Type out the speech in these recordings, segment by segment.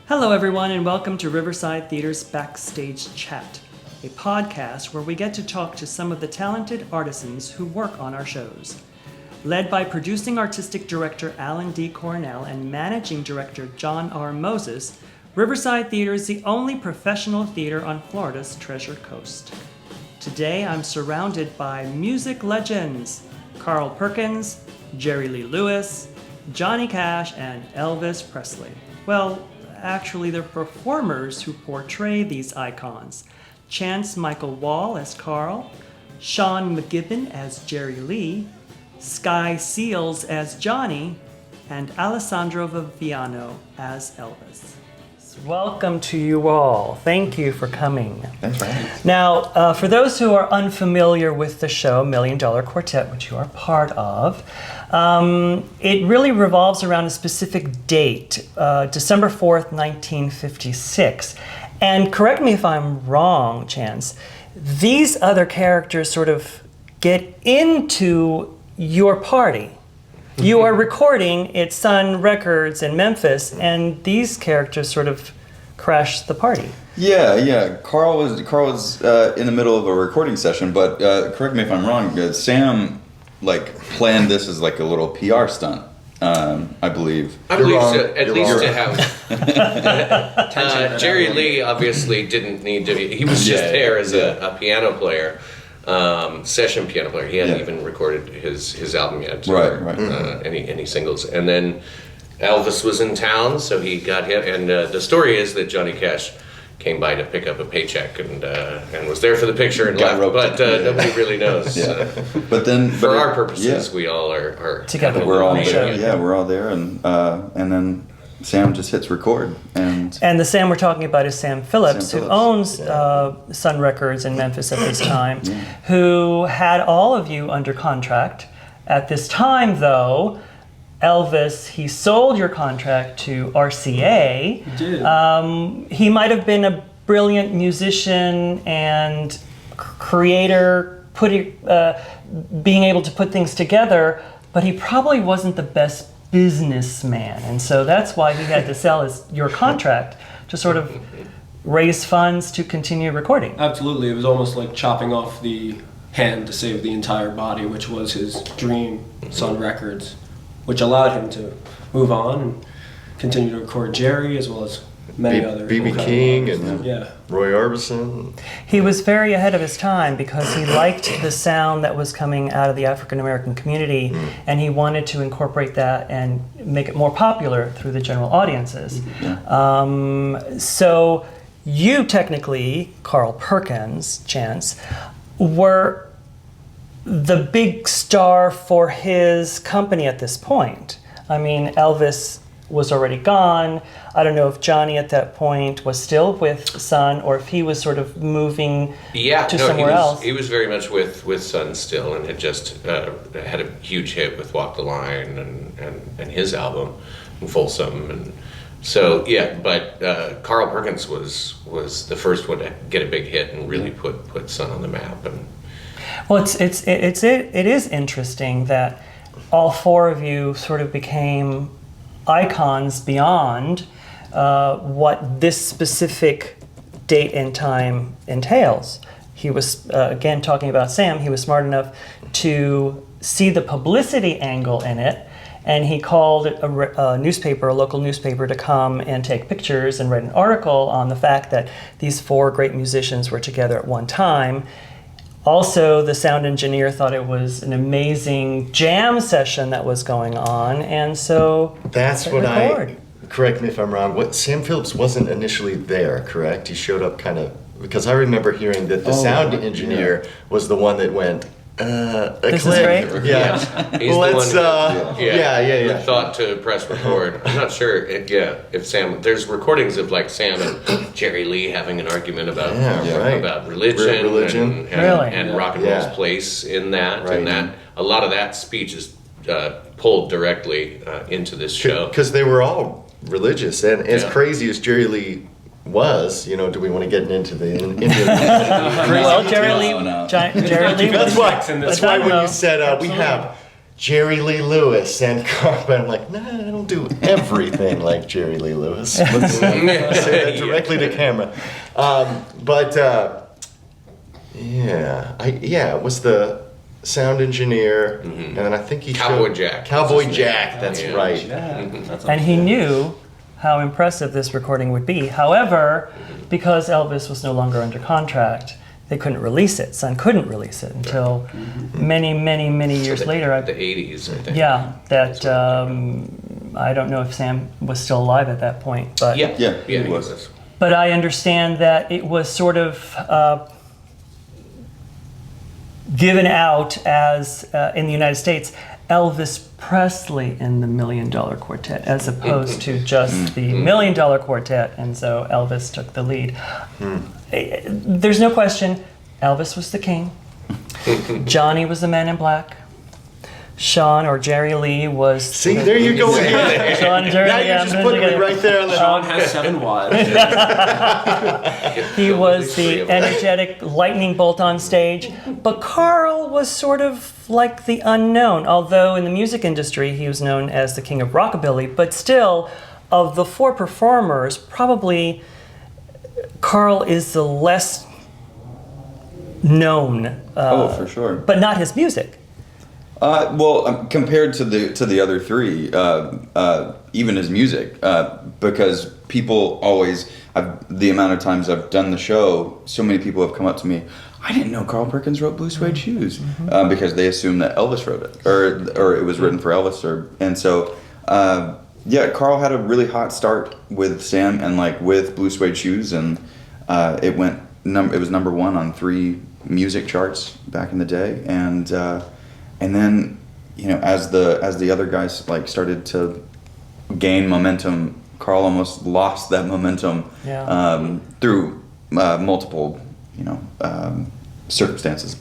Hello, everyone, and welcome to Riverside Theater's Backstage Chat, a podcast where we get to talk to some of the talented artisans who work on our shows. Led by producing artistic director Alan D. Cornell and managing director John R. Moses, Riverside Theater is the only professional theater on Florida's Treasure Coast. Today, I'm surrounded by music legends, Carl Perkins, Jerry Lee Lewis, Johnny Cash, and Elvis Presley. Well, actually, they're performers who portray these icons. Chance Michael Wall as Carl, Sean McGibbon as Jerry Lee, Sky Seals as Johnny, and Alessandro Viviano as Elvis. Welcome to you all. Thank you for coming. Thanks for having us. Now, for those who are unfamiliar with the show, Million Dollar Quartet, which you are part of, it really revolves around a specific date, December 4th, 1956. And correct me if I'm wrong, Chance, these other characters sort of get into your party. You are recording at Sun Records in Memphis, and these characters sort of crash the party. Yeah. Carl was in the middle of a recording session, but correct me if I'm wrong. Sam planned this as like a little PR stunt. I believe. I believe so. At least to have Jerry Lee obviously didn't need to be. He was just there as a piano player. Session piano player. He hadn't even recorded his album yet, any singles. And then Elvis was in town, so he got hit. And the story is that Johnny Cash came by to pick up a paycheck and was there for the picture and left. But nobody really knows. But then, for our purposes, we all are together. We're all there. Yeah, we're all there, and then Sam just hits record, and the Sam we're talking about is Sam Phillips, who owns Sun Records in Memphis at this time, who had all of you under contract. At this time, though, Elvis, he sold your contract to RCA. He did. He might have been a brilliant musician and creator, being able to put things together, but he probably wasn't the best businessman, and so that's why he had to sell your contract to sort of raise funds to continue recording. Absolutely. It was almost like chopping off the hand to save the entire body, which was his dream, Sun Records, which allowed him to move on and continue to record Jerry as well as many other B.B. King and yeah. Roy Orbison. He was very ahead of his time because he liked the sound that was coming out of the African American community, and he wanted to incorporate that and make it more popular through the general audiences. So you technically, Carl Perkins, Chance, were the big star for his company at this point. I mean, Elvis was already gone. I don't know if Johnny at that point was still with Sun or if he was sort of moving to somewhere else. He was very much with Sun still, and had just had a huge hit with Walk the Line and his album, and Folsom. And so, but Carl Perkins was the first one to get a big hit and really put Sun on the map. And well, it is interesting that all four of you sort of became icons beyond what this specific date and time entails. He was, again, talking about Sam, he was smart enough to see the publicity angle in it, and he called a local newspaper, to come and take pictures and write an article on the fact that these four great musicians were together at one time. Also, the sound engineer thought it was an amazing jam session that was going on, and so that's what correct me if I'm wrong, Sam Phillips wasn't initially there, correct? He showed up because I remember hearing that the sound engineer was the one that went, this is great? Yeah. He's the one who thought to press record. I'm not sure if Sam, there's recordings of like Sam and Jerry Lee having an argument about religion and rock and roll's place in that, and that a lot of that speech is pulled directly into this show. Because they were all religious, and as crazy as Jerry Lee was, do we want to get into the well, Jerry Lee. That's why when you said we have Jerry Lee Lewis and Carl, but I'm like, nah, I don't do everything like Jerry Lee Lewis. Let's say that directly to camera. It was the sound engineer, and then I think he Cowboy Jack. Cowboy Jack, that's right. And he knew how impressive this recording would be. However, because Elvis was no longer under contract, they couldn't release it. Sun couldn't release it until many, many, many years later. The 80s, I think. Yeah, that I don't know if Sam was still alive at that point, but Yeah, he it was. was. But I understand that it was sort of given out as in the United States, Elvis Presley in the Million Dollar Quartet, as opposed to just the Million Dollar Quartet, and so Elvis took the lead. There's no question, Elvis was the king. Johnny was the man in black. Sean or Jerry Lee was... See, there you go again. Sean and Jerry Now Lee, you're just putting me right there on the... Sean has 7 wives. He was the energetic lightning bolt on stage, but Carl was sort of like the unknown, although in the music industry he was known as the king of rockabilly, but still, of the 4 performers, probably Carl is the less known. For sure. But not his music. Compared to the other 3, even his music, because people always, the amount of times I've done the show, so many people have come up to me, I didn't know Carl Perkins wrote Blue Suede Shoes, because they assume that Elvis wrote it, or it was written for Elvis, and so Carl had a really hot start with Sam and like with Blue Suede Shoes, and it was number 1 on 3 music charts back in the day, and then, as the other guys like started to gain momentum, Carl almost lost that momentum through multiple, circumstances.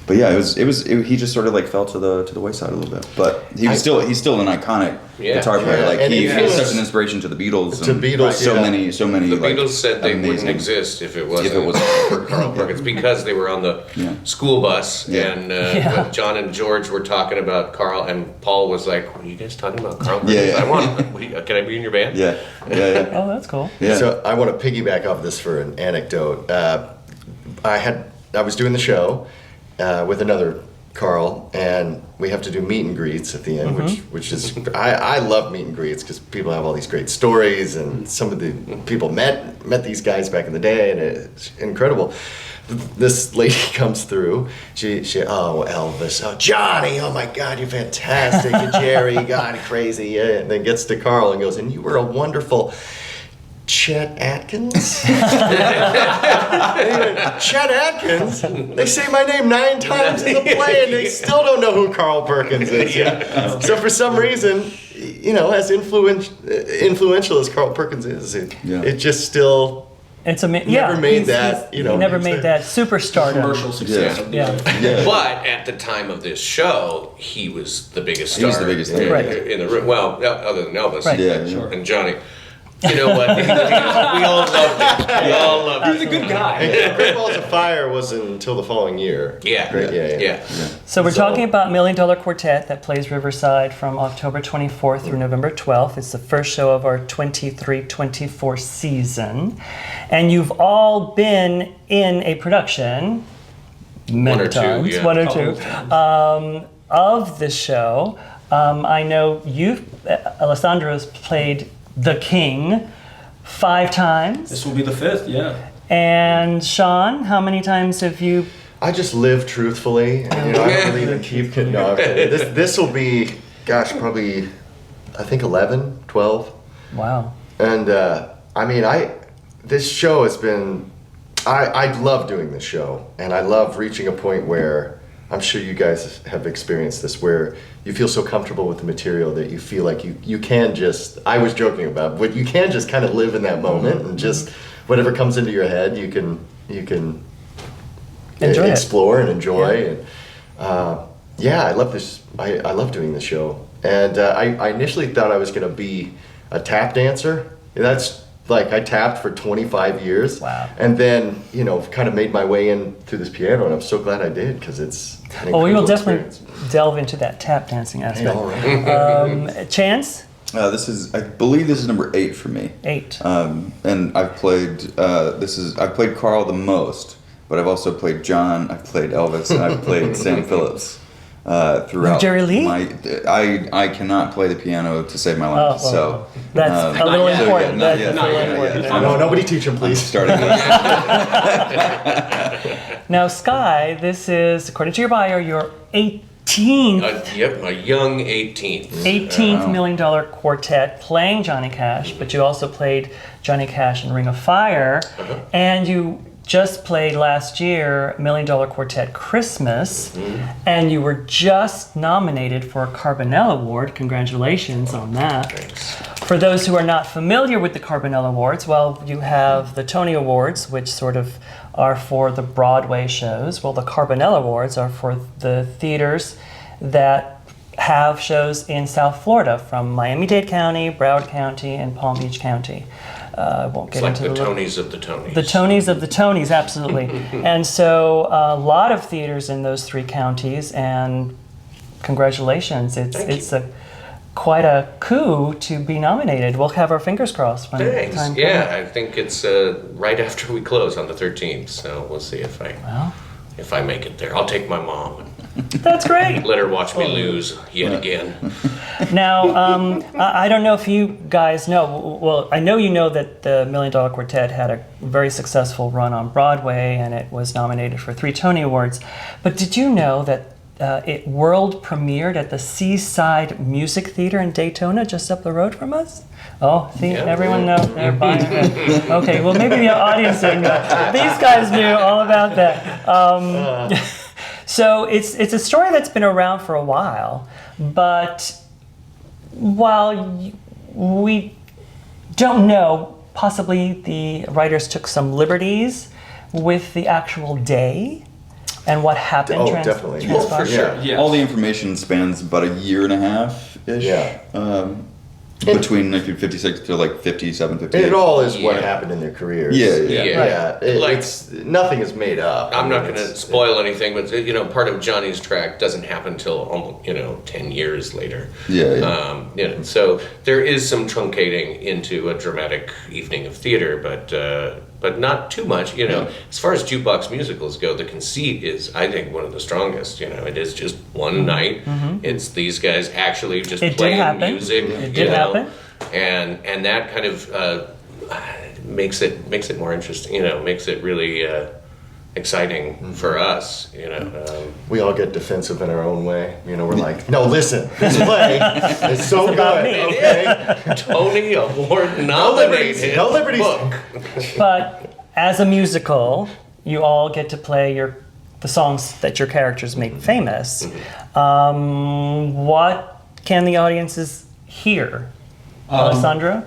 But yeah, he just sort of like fell to the wayside a little bit. But he's still an iconic guitar player. Yeah. Like And he he was was- such an inspiration to the Beatles. To Beatles, so yeah. many. The like, Beatles said they wouldn't amazing- exist if it wasn't was- for Carl Perkins, because they were on the school bus, and when John and George were talking about Carl, and Paul was like, "What are you guys talking about, Carl Perkins? Yeah. Can I be in your band?" Yeah. Oh, that's cool. Yeah. So I want to piggyback off this for an anecdote. I was doing the show with another Carl, and we have to do meet and greets at the end, which is I love meet and greets because people have all these great stories, and some of the people met these guys back in the day, and it's incredible. This lady comes through. She Elvis, Johnny, oh my God, you're fantastic, and Jerry, God, crazy, and then gets to Carl and goes, and you were a wonderful Chet Atkins? Chet Atkins? They say my name 9 times in the play and they still don't know who Carl Perkins is. So for some reason, as influential as Carl Perkins is, it just still never made that, He never made that superstar. Commercial success. Yeah. But at the time of this show, he was the biggest star. He was the biggest thing. Right. in the room. Well, other than Elvis. Right. Yeah, Sure. And Johnny. You know what? We all loved him. We all loved him. He's a good guy. And Great Balls of Fire wasn't until the following year. Yeah. Right? Yeah. So we're talking about Million Dollar Quartet that plays Riverside from October 24th through November 12th. It's the first show of our 23-24 season. And you've all been in a production many One or two, times, yeah. one or Couple two, of of the show. I know Alessandro has played the King 5 times. This will be the 5th, yeah. And Sean, how many times have you? I just live truthfully. And, I don't believe in keep. No, this will be, probably, I think 11, 12. Wow. And this show has been, I love doing this show, and I love reaching a point where, I'm sure you guys have experienced this, where you feel so comfortable with the material that you feel like you can just, I was joking about, but you can just kind of live in that moment and just, whatever comes into your head, you can Enjoy explore and enjoy. And I love this, I love doing this show. And I initially thought I was going to be a tap dancer. That's Like I tapped for 25 years. Wow. And then, kind of made my way in through this piano, and I'm so glad I did, because it's an Well, we will incredible definitely experience. delve into that tap dancing Hey, aspect. all right. Chance? I believe this is number 8 for me. 8. And I've played I've played Carl the most, but I've also played John, I've played Elvis, and I've played Sam Phillips throughout. Jerry Lee? I cannot play the piano to save my life, so That's a little yet. important. Not That's yet. a little Not important. yet. No, nobody teach him, please. starting this. Now, Sky, this is, according to your bio, your 18th Yep, a young 18th. 18th Million Dollar Quartet playing Johnny Cash, but you also played Johnny Cash in Ring of Fire, and you just played last year Million Dollar Quartet Christmas, and you were just nominated for a Carbonell Award. Congratulations on that. Thanks. For those who are not familiar with the Carbonell Awards, well, you have the Tony Awards, which sort of are for the Broadway shows. Well, the Carbonell Awards are for the theaters that have shows in South Florida, from Miami-Dade County, Broward County, and Palm Beach County. I won't It's get like into the Tonys of the Tonys. the Tonys of the Tonys, absolutely. And so a lot of theaters in those 3 counties, and congratulations. It's quite a coup to be nominated. We'll have our fingers crossed when the Thanks. time Yeah, comes. I think it's right after we close on the 13th, so we'll see if I make it there. I'll take my mom That's great. and let her watch me lose yet again. Now, I don't know if you guys know, well, I know you know that the Million Dollar Quartet had a very successful run on Broadway, and it was nominated for 3 Tony Awards. But did you know that it world premiered at the Seaside Music Theater in Daytona, just up the road from us? Oh, see, Yeah. everyone knows. They're buying it. Okay, well, maybe the audience didn't know. These guys knew all about that. So it's a story that's been around for a while, but while we don't know, possibly the writers took some liberties with the actual day and what happened. Oh, definitely. Well, for transpired. sure. Yeah. All the information spans about a year and a half ish. Yeah. Between 1956 to like 57, 58. It all is what Yeah. happened in their careers. Yeah. Yeah, Like- it's nothing is made up. I'm I not mean, going to it's- spoil anything, but part of Johnny's track doesn't happen till almost 10 years later. Yeah. So there is some truncating into a dramatic evening of theater, but not too much. As far as jukebox musicals go, the conceit is, I think, one of the strongest. It is just one night. It's these guys actually just It did playing happen. music. It did happen. And that kind of makes it more interesting. Makes it really exciting for us. We all get defensive in our own way. We're like, no, listen, this play is so good. about me. Okay, Tony Award liberties, nominated no liberties. book. But as a musical, you all get to play the songs that your characters make famous. What can the audiences hear? Alessandro?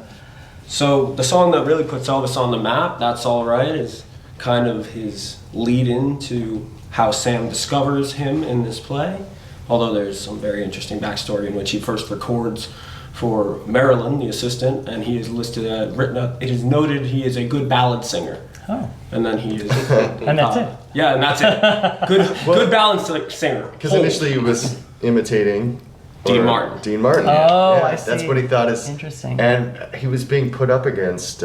So the song that really puts Elvis on the map, That's All Right, is kind of his lead in to how Sam discovers him in this play. Although there's some very interesting backstory in which he first records for Marilyn, the assistant, and he is listed it is noted he is a good ballad singer. Oh. And then he is And that's it. Yeah, and that's it. Good ballad singer. Because initially he was imitating Dean Martin. Dean Martin. Oh, yeah, I that's see. what he thought is Interesting. And he was being put up against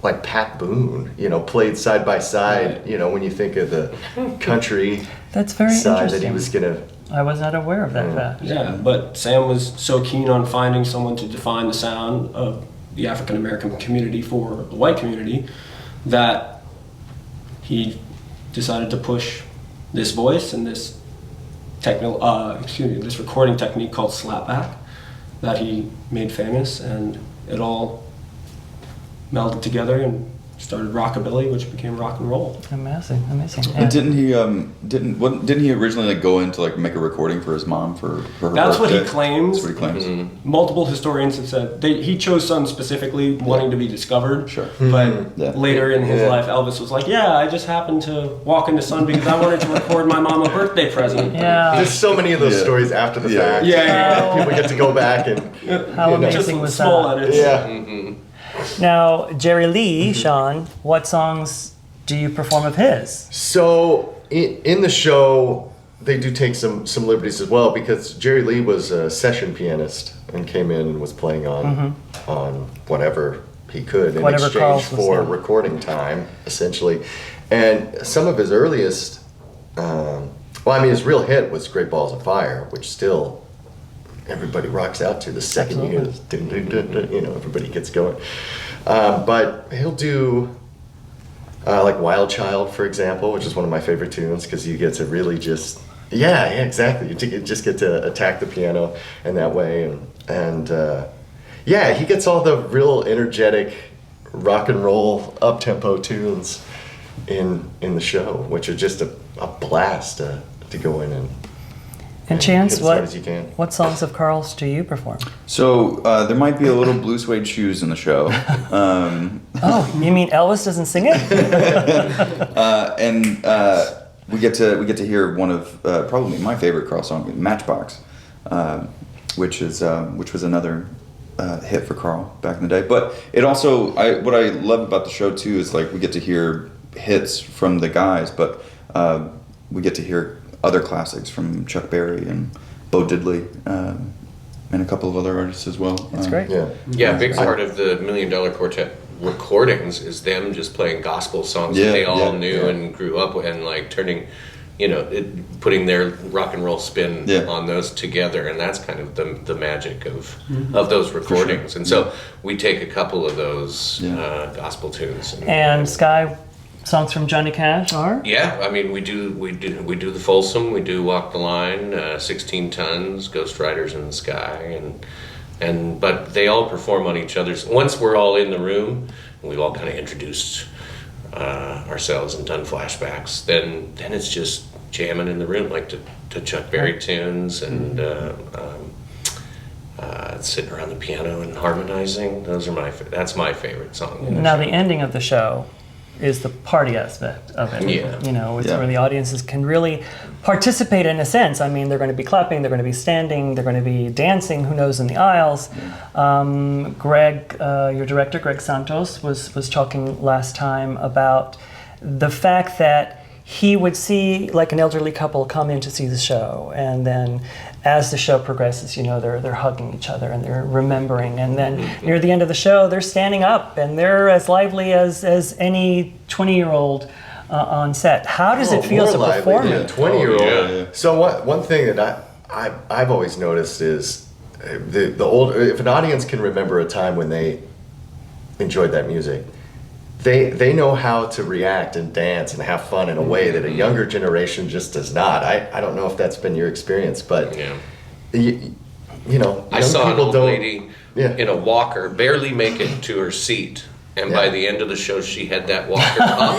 like Pat Boone, played side by side. Right. When you think of the country That's very side interesting. that he was gonna. I was not aware of that fact. Yeah, but Sam was so keen on finding someone to define the sound of the African American community for the white community that he decided to push this voice and this this recording technique called slapback that he made famous, and it all melded together and started rockabilly, which became rock and roll. Amazing. And didn't he originally go in to make a recording for his mom for her That's what he birthday? claims. That's what he claims. Multiple historians have said he chose some specifically wanting to be discovered. Sure. But Yeah. later in his Yeah. life, Elvis was like, "Yeah, I just happened to walk into Sun because I wanted to record my mom a birthday present." Yeah. There's so many of those Yeah. stories after the Yeah. fact. Yeah. People get to go back and How you know. amazing Just was small that? edits. Yeah. Now, Jerry Lee, Sean, what songs do you perform of his? So in the show, they do take some liberties as well, because Jerry Lee was a session pianist and came in and was playing on whatever he could in Whatever exchange Carl's was, for yeah. recording time, essentially. And some of his earliest, his real hit was "Great Balls of Fire," which still everybody rocks out to. The second you hear this, dun, dun, dun, dun, everybody gets going. But he'll do like "Wild Child," for example, which is one of my favorite tunes, because you get to really just exactly. You just get to attack the piano in that way, and he gets all the real energetic rock and roll up tempo tunes in the show, which are just a blast to go in and Chance, hit as hard as you can. what songs of Carl's do you perform? So there might be a little blue suede shoes in the show. Oh, you mean Elvis doesn't sing it? And we get to hear one of probably my favorite Carl song, "Matchbox," which was another hit for Carl back in the day. But it also, what I love about the show too is like we get to hear hits from the guys, but we get to hear other classics from Chuck Berry and Bo Diddley and a couple of other artists as well. That's great. Yeah, a big part of the Million Dollar Quartet recordings is them just playing gospel songs that they all knew and grew up with, and like turning, putting their rock and roll spin on those together, and that's kind of the magic of those recordings. Sure. And so we take a couple of those gospel tunes. And Sky, songs from Johnny Cash are? Yeah, I mean we do the Folsom, we do Walk the Line, 16 Tons, Ghost Riders in the Sky, and but they all perform on each other's. Once we're all in the room, and we've all kind of introduced ourselves and done flashbacks, then it's just jamming in the room, like to Chuck Berry tunes and sitting around the piano and harmonizing. That's my favorite song. Now, the ending of the show is the party aspect of it. It's where the audiences can really participate in a sense. I mean, they're going to be clapping, they're going to be standing, they're going to be dancing, who knows, in the aisles. Greg, your director, Greg Santos, was talking last time about the fact that he would see like an elderly couple come in to see the show, and then as the show progresses, they're hugging each other and they're remembering, and then near the end of the show, they're standing up and they're as lively as any 20-year-old on set. How does it feel as a performer? 20-year-old. Yeah. So one thing that I've always noticed is the older, if an audience can remember a time when they enjoyed that music, they know how to react and dance and have fun in a way that a younger generation just does not. I don't know if that's been your experience, but I saw an old lady in a walker barely make it to her seat, and by the end of the show, she had that walker up.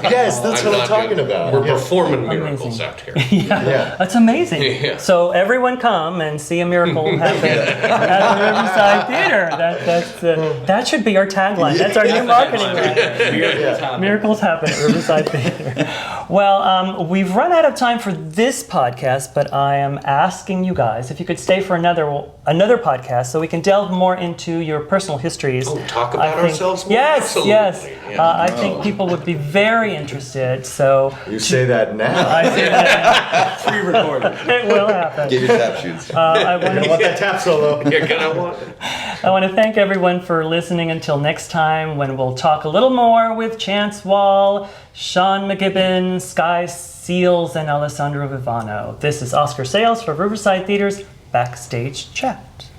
Yes, that's what I'm talking about. We're performing miracles out here. That's amazing. Yeah. So everyone come and see a miracle happen at the Riverside Theater. That should be our tagline. That's our new marketing line. Miracles happen at Riverside Theater. Well, we've run out of time for this podcast, but I am asking you guys if you could stay for another podcast so we can delve more into your personal histories. Oh, talk about ourselves more? Yes, Absolutely. yes. Yeah. I think people would be very interested. So You say that now. I say that Pre-recorded. it will happen. Get your tap shoes. I want that tap solo. You're gonna want it. I want to thank everyone for listening until next time, when we'll talk a little more with Chance Wall, Sean McGibbon, Sky Seals, and Alessandro Viviano. This is Oscar Sales for Riverside Theater's Backstage Chat.